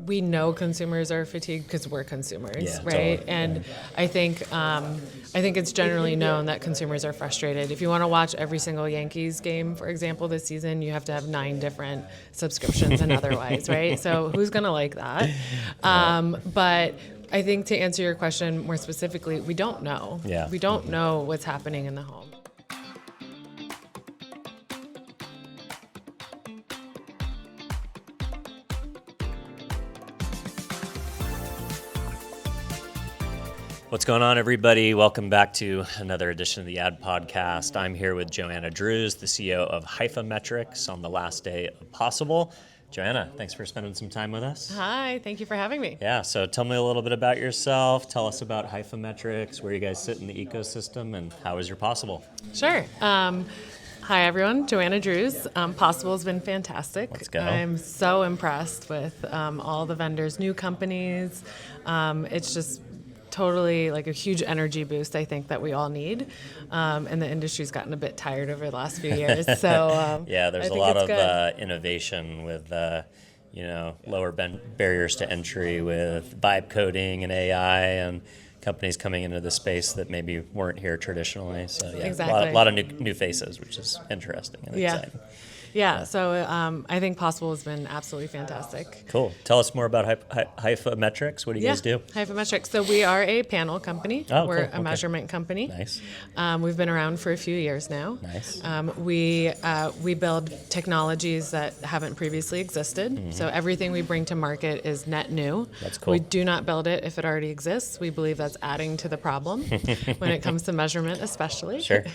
we know consumers are fatigued because we're consumers, Yeah, right? totally. And I think it's generally known that consumers are frustrated. If you want to watch every single Yankees game, for example, this season, you have to have 9 different subscriptions and otherwise, right? So who's going to like that? But I think to answer your question more specifically, we don't know. Yeah. We don't know what's happening in the home. What's going on, everybody? Welcome back to another edition of the Ad Podcast. I'm here with Joanna Drews, the CEO of HyphaMetrics, on the last day of Possible. Joanna, thanks for spending some time with us. Hi, thank you for having me. Yeah, so tell me a little bit about yourself. Tell us about HyphaMetrics, where you guys sit in the ecosystem, and how is your Possible? Sure. Hi, everyone. Joanna Drews. Possible has been fantastic. Let's go. I'm so impressed with all the vendors, new companies. It's just totally like a huge energy boost, I think, that we all need. And the industry's gotten a bit tired over the last few years. So yeah, there's a lot of innovation with lower barriers to entry with vibe coding and AI and companies coming into the space that maybe weren't here traditionally. So yeah, exactly. a lot of new faces, which is interesting and exciting. Yeah, so I think Possible has been absolutely fantastic. Cool. Tell us more about HyphaMetrics. What do you guys do? HyphaMetrics. So we are a panel company. We're a measurement company. Nice. We've been around for a few years now. Nice. We build technologies that haven't previously existed. Mm-hmm. So everything we bring to market is net new. That's cool. We do not build it if it already exists. We believe that's adding to the problem when it comes to measurement, especially. Sure.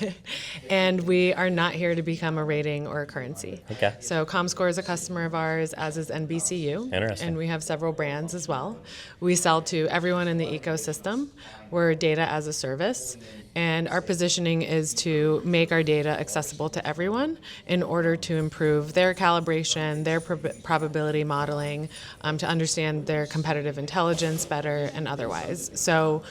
And we are not here to become a rating or a currency. Okay. So ComScore is a customer of ours, as is NBCU. Interesting. And we have several brands as well. We sell to everyone in the ecosystem. We're data as a service. And our positioning is to make our data accessible to everyone in order to improve their calibration, their probability modeling, to understand their competitive intelligence better and otherwise. So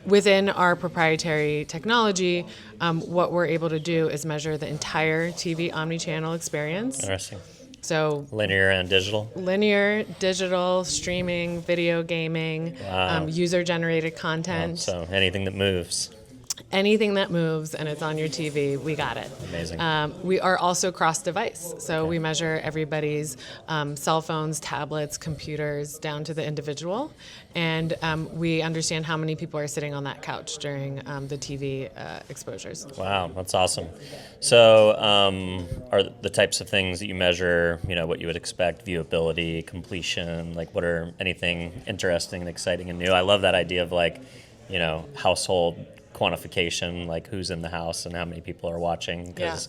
within our proprietary technology, what we're able to do is measure the entire TV omnichannel experience. Interesting. So linear and digital? Linear, digital, streaming, video gaming, user-generated content. So anything that moves. Anything that moves and it's on your TV, we got it. Amazing. We are also cross-device, so we measure everybody's cell phones, tablets, computers, down to the individual, and we understand how many people are sitting on that couch during the TV exposures. Wow, that's awesome. So are the types of things that you measure, what you would expect, viewability, completion, what are anything interesting and exciting and new? I love that idea of household quantification, like who's in the house and how many people are watching, because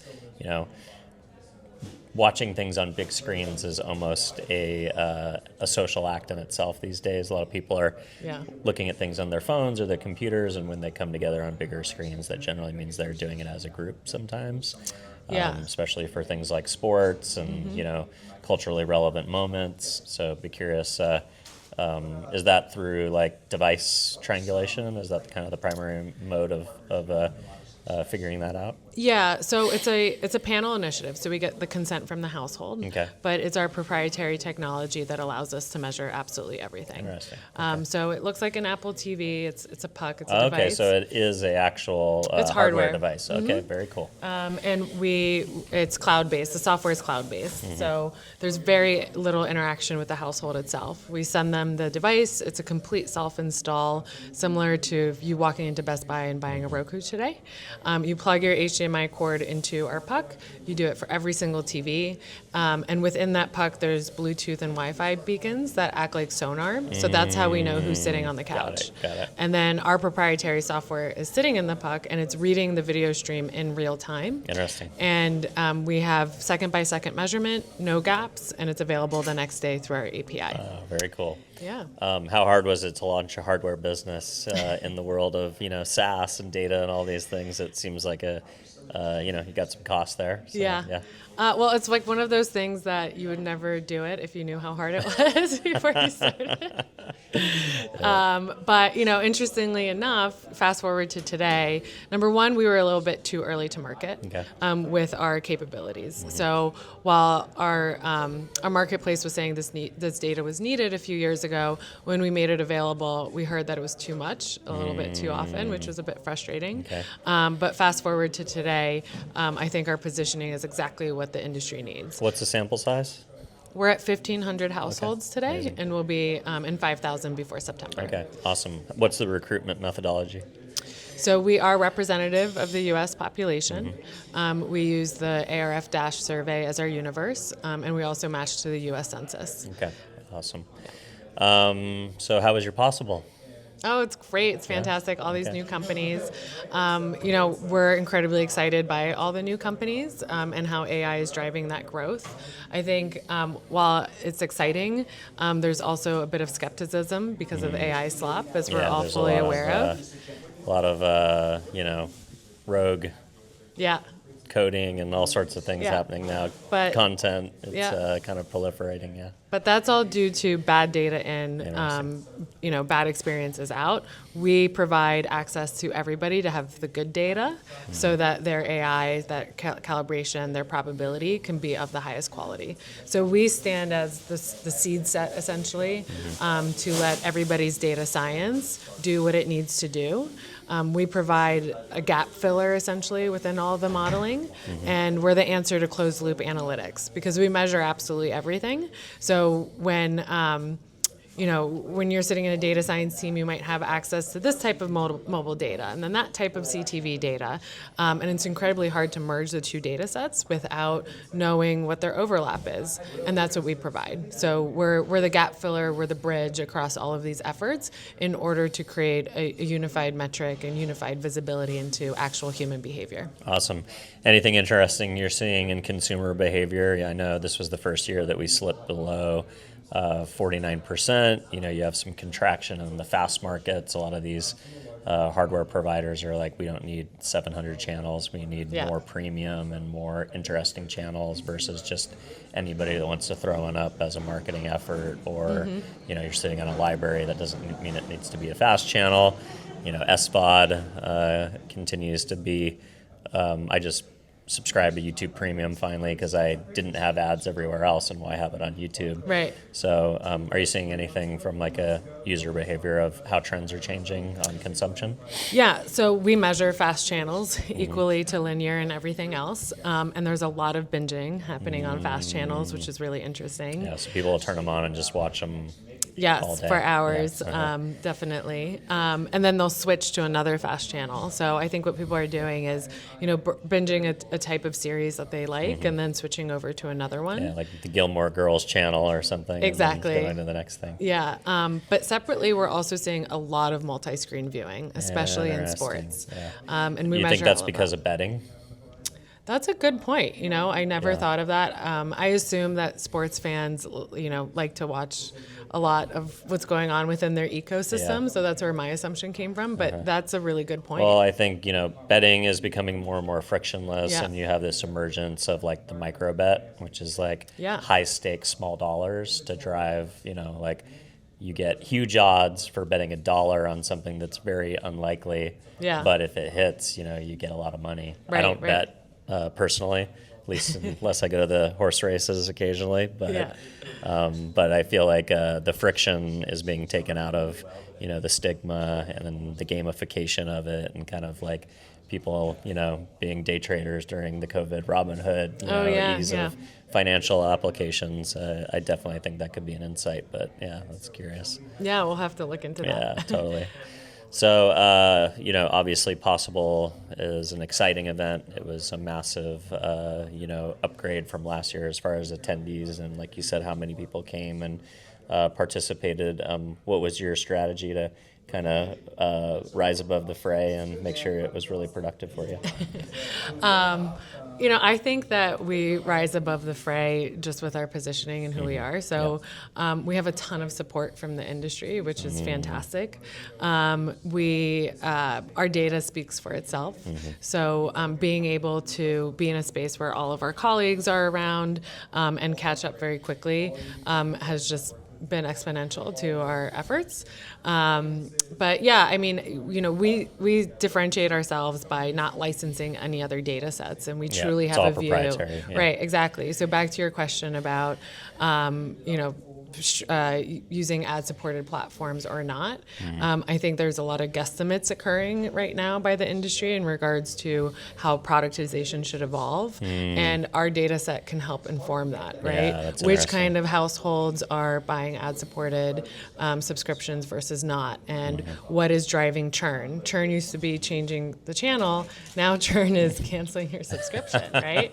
watching things on big screens is almost a social act in itself these days. A lot of people are looking at things on their phones or their computers, and when they come together on bigger screens, that generally means they're doing it as a group sometimes. Especially for things like sports and culturally relevant moments. So be curious, is that through device triangulation? Is that kind of the primary mode of figuring that out? Yeah, so it's a panel initiative. So we get the consent from the household. Okay. But it's our proprietary technology that allows us to measure absolutely everything. Interesting. Okay. So it looks like an Apple TV. It's a puck. It's a device. Okay, so it is a actual it's hardware device. Okay, very cool. And it's cloud-based. The software is cloud-based. So there's very little interaction with the household itself. We send them the device. It's a complete self-install, similar to you walking into Best Buy and buying a Roku today. You plug your HDMI cord into our puck. You do it for every single TV. And within that puck, there's Bluetooth and Wi-Fi beacons that act like Sonar. So that's how we know who's sitting on the couch. Got it. And then our proprietary software is sitting in the puck, and it's reading the video stream in real time. Interesting. And we have second-by-second measurement, no gaps, and it's available the next day through our API. Very cool. Yeah. How hard was it to launch a hardware business in the world of SaaS and data and all these things? It seems like you got some costs there. So, yeah. Well, it's one of those things that you would never do it if you knew how hard it was before you started. But, interestingly enough, fast forward to today, number one, we were a little bit too early to market with our capabilities. Mm-hmm. So while our marketplace was saying this data was needed a few years ago, when we made it available, we heard that it was too much, a little bit too often, which was a bit frustrating. Okay. But fast forward to today, I think our positioning is exactly what the industry needs. What's the sample size? We're at 1,500 households today. Amazing. And we'll be in 5,000 before September. Okay, awesome. What's the recruitment methodology? So we are representative of the U.S. population. Mm-hmm. We use the ARF survey as our universe, and we also match to the U.S. Census. Okay, awesome. So how was your possible? Oh, it's great. It's fantastic. All these new companies. We're incredibly excited by all the new companies and how AI is driving that growth. I think while it's exciting, there's also a bit of skepticism because of AI slop, as we're all fully aware of. A lot of, rogue coding and all sorts of things happening now. But content, it's kind of proliferating, But that's all due to bad data in, bad experiences out. We provide access to everybody to have the good data so that their AI, that calibration, their probability can be of the highest quality. So we stand as the seed set, essentially, to let everybody's data science do what it needs to do. We provide a gap filler, essentially, within all of the modeling, and we're the answer to closed-loop analytics because we measure absolutely everything. So when you're sitting in a data science team, you might have access to this type of mobile data and then that type of CTV data, and it's incredibly hard to merge the two data sets without knowing what their overlap is, and that's what we provide. So we're the gap filler, we're the bridge across all of these efforts in order to create a unified metric and unified visibility into actual human behavior. Awesome. Anything interesting you're seeing in consumer behavior? Yeah, I know this was the first year that we slipped below 49%. You have some contraction in the fast markets. A lot of these hardware providers are like, we don't need 700 channels. We need more premium and more interesting channels versus just anybody that wants to throw one up as a marketing effort. Or, you're sitting on a library. That doesn't mean it needs to be a fast channel. SVOD continues to be, I just subscribe to YouTube Premium finally because I didn't have ads everywhere else, and why have it on YouTube? Right. So are you seeing anything from like a user behavior of how trends are changing on consumption? Yeah, so we measure fast channels equally to linear and everything else, and there's a lot of binging happening on fast channels, which is really interesting. Yeah, so people will turn them on and just watch them. Yes, for hours, definitely. And then they'll switch to another fast channel. So I think what people are doing is, binging a type of series that they like and then switching over to another one. Yeah, like the Gilmore Girls channel or something. Exactly. And then going to the next thing. Yeah, but separately, we're also seeing a lot of multi-screen viewing, especially in sports. Yeah. And we you think that's because of betting? That's a good point. I never thought of that. I assume that sports fans, like to watch a lot of what's going on within their ecosystem. So that's where my assumption came from. But that's a really good point. Well, I think, betting is becoming more and more frictionless. And you have this emergence of like the micro bet, which is like high stakes, small dollars to drive, you get huge odds for betting $1 on something that's very unlikely. Yeah. But if it hits, you get a lot of money. I don't bet personally, at least unless I go to the horse races occasionally. But but I feel like the friction is being taken out of the stigma and then the gamification of it, and kind of like people being day traders during the COVID Robinhood ease of financial applications. I definitely think that could be an insight. But that's curious. Yeah, we'll have to look into that. Yeah, totally. So, obviously Possible is an exciting event. It was a massive, upgrade from last year as far as attendees. And like you said, how many people came and participated. What was your strategy to kind of rise above the fray and make sure it was really productive for you? I think that we rise above the fray just with our positioning and who we are. So we have a ton of support from the industry, which is fantastic. Our data speaks for itself. So being able to be in a space where all of our colleagues are around and catch up very quickly has just been exponential to our efforts. But yeah, I mean, we differentiate ourselves by not licensing any other data sets, and we truly have a view. Right, exactly. So back to your question about, using ad-supported platforms or not. I think there's a lot of guesstimates occurring right now by the industry in regards to how productization should evolve, and our data set can help inform that, right? Yeah, which kind of households are buying ad-supported subscriptions versus not, and what is driving churn. Churn used to be changing the channel, now churn is canceling your subscription, right?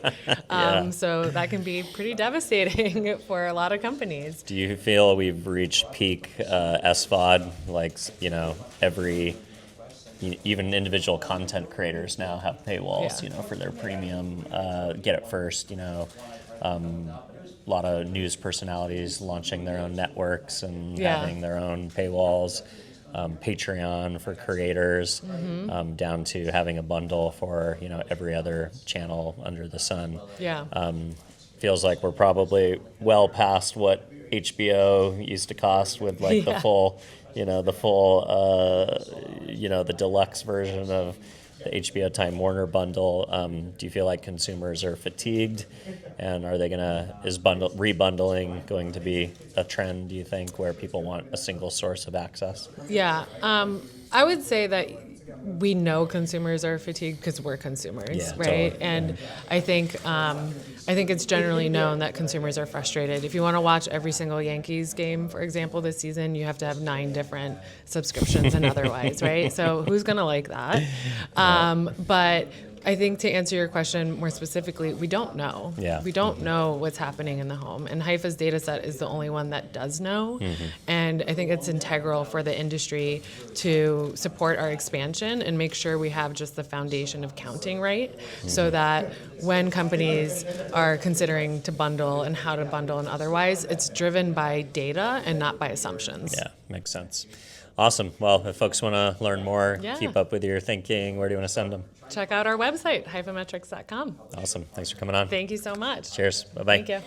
So that can be pretty devastating for a lot of companies. Do you feel we've reached peak SVOD? Like, even individual content creators now have paywalls, for their premium, get it first, a lot of news personalities launching their own networks and having their own paywalls, Patreon for creators, down to having a bundle for, every other channel under the sun. Feels like we're probably well past what HBO used to cost with the full, the deluxe version of the HBO Time Warner bundle. Do you feel like consumers are fatigued, and is rebundling going to be a trend, do you think, where people want a single source of access? Yeah, I would say that we know consumers are fatigued because we're consumers, right? Totally. And I think it's generally known that consumers are frustrated. If you want to watch every single Yankees game, for example, this season, you have to have 9 different subscriptions and otherwise, right? So who's going to like that? But I think to answer your question more specifically, we don't know. We don't know what's happening in the home. And Hypha's data set is the only one that does know. And I think it's integral for the industry to support our expansion and make sure we have just the foundation of counting right, so that when companies are considering to bundle and how to bundle and otherwise, it's driven by data and not by assumptions. Yeah, makes sense. Awesome. Well, if folks want to learn more, keep up with your thinking, where do you want to send them? Check out our website, HyphaMetrics.com. Awesome. Thanks for coming on. Thank you so much. Cheers. Bye-bye. Thank you.